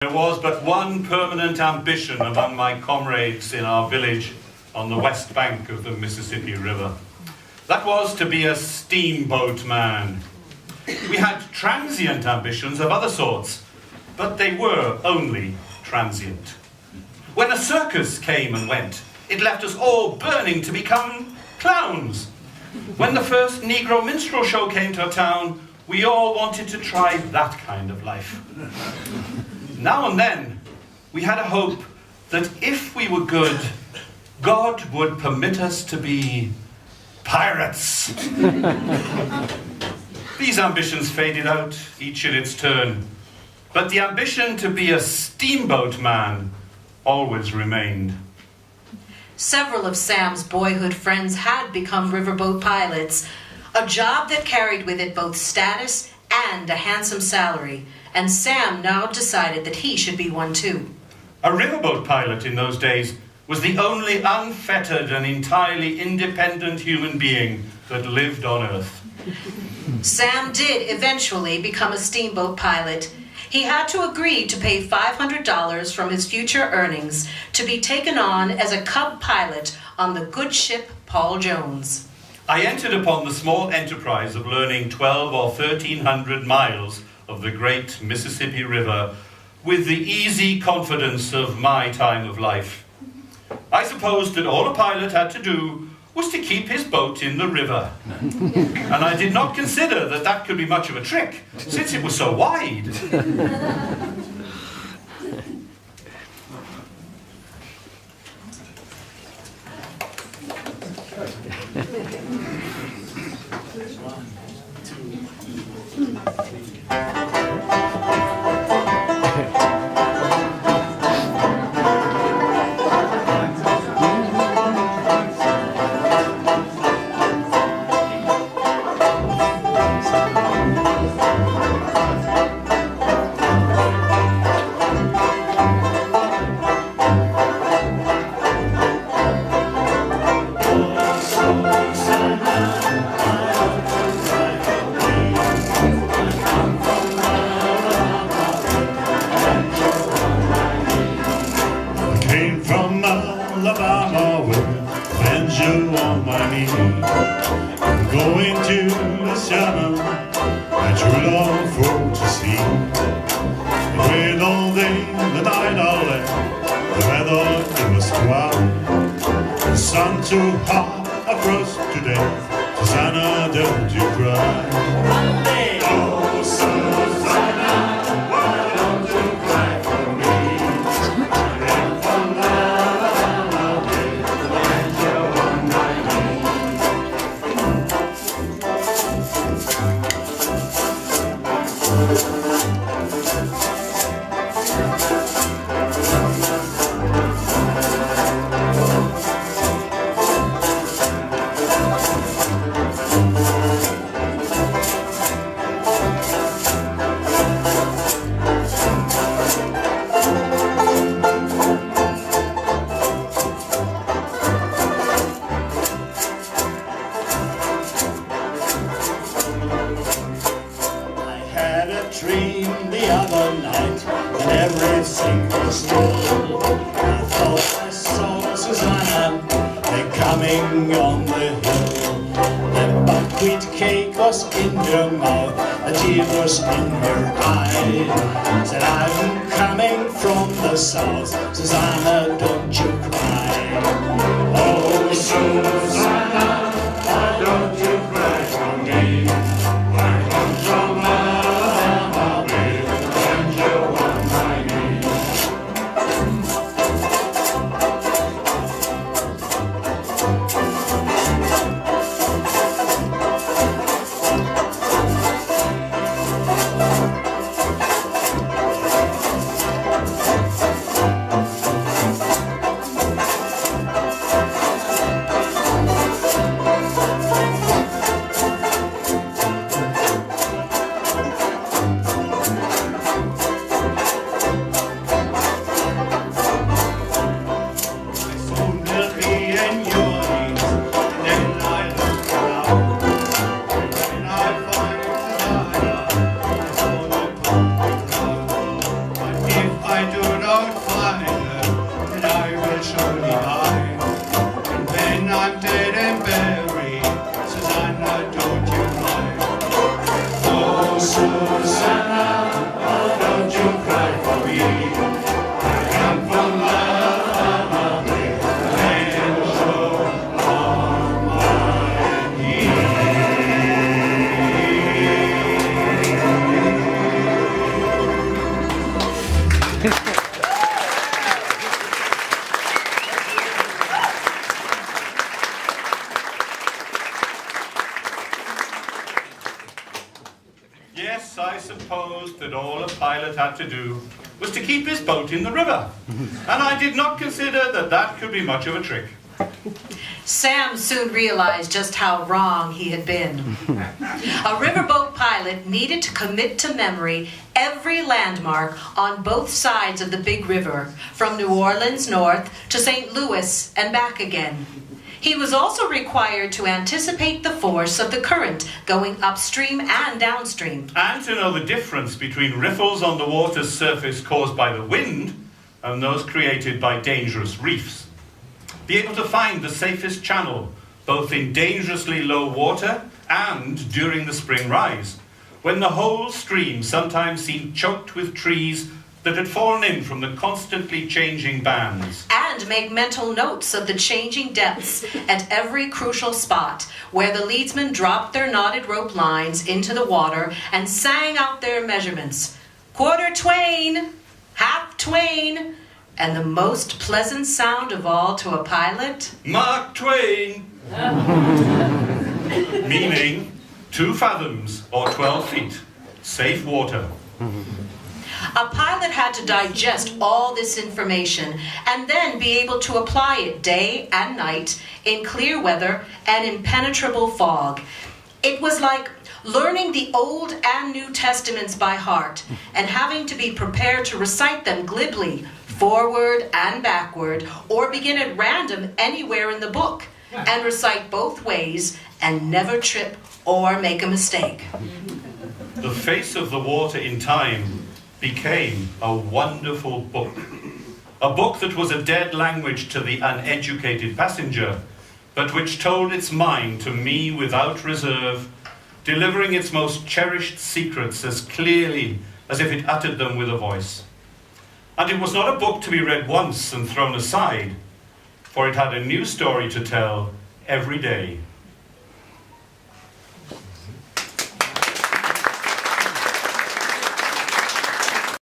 There was but one permanent ambition among my comrades in our village on the west bank of the Mississippi River. That was to be a steamboat man. We had transient ambitions of other sorts, but they were only transient. When a circus came and went, it left us all burning to become clowns. When the first Negro minstrel show came to town, we all wanted to try that kind of life. Now and then, we had a hope that if we were good, God would permit us to be pirates. These ambitions faded out, each in its turn, but the ambition to be a steamboat man always remained. Several of Sam's boyhood friends had become riverboat pilots, a job that carried with it both status and a handsome salary, and Sam now decided that he should be one too. A riverboat pilot in those days was the only unfettered and entirely independent human being that lived on Earth. Sam did eventually become a steamboat pilot. He had to agree to pay $500 from his future earnings to be taken on as a cub pilot on the good ship Paul Jones. I entered upon the small enterprise of learning 12 or 1,300 miles of the great Mississippi River with the easy confidence of my time of life. I supposed that all a pilot had to do was to keep his boat in the river. And I did not consider that that could be much of a trick, since it was so wide. Alabama with a banjo on my knee, going to Louisiana, my true love for to see. With all day, the night all day, the weather it was too hot, the sun too hot, I froze to death. Susanna, don't you cry. Oh, Susanna, why don't you cry for me? Dream the other night and everything was full. I thought I saw Susanna coming on the hill. The buckwheat cake was in her mouth, a tear was in her eye. Said, I'm coming from the south, Susanna, don't you cry. Oh, Susanna, why don't you cry for me? I come from I do not find her, then I will surely die. And when I'm dead and buried, Susanna, don't you mind? Oh, Susanna, oh, don't you cry for me. I come from love, and show on my knee. Yes, I supposed that all a pilot had to do was to keep his boat in the river. And I did not consider that that could be much of a trick. Sam soon realized just how wrong he had been. A riverboat pilot needed to commit to memory every landmark on both sides of the big river, from New Orleans north to St. Louis and back again. He was also required to anticipate the force of the current going upstream and downstream. And to know the difference between riffles on the water's surface caused by the wind and those created by dangerous reefs. Be able to find the safest channel, both in dangerously low water and during the spring rise, when the whole stream sometimes seemed choked with trees that had fallen in from the constantly changing bands. And make mental notes of the changing depths at every crucial spot where the leadsmen dropped their knotted rope lines into the water and sang out their measurements. Quarter twain, half twain, and the most pleasant sound of all to a pilot, Mark Twain! Meaning 2 fathoms or 12 feet, safe water. A pilot had to digest all this information and then be able to apply it day and night in clear weather and impenetrable fog. It was like learning the Old and New Testaments by heart and having to be prepared to recite them glibly, forward and backward, or begin at random anywhere in the book and recite both ways and never trip or make a mistake. The face of the water in time became a wonderful book. A book that was a dead language to the uneducated passenger, but which told its mind to me without reserve, delivering its most cherished secrets as clearly as if it uttered them with a voice. And it was not a book to be read once and thrown aside, for it had a new story to tell every day.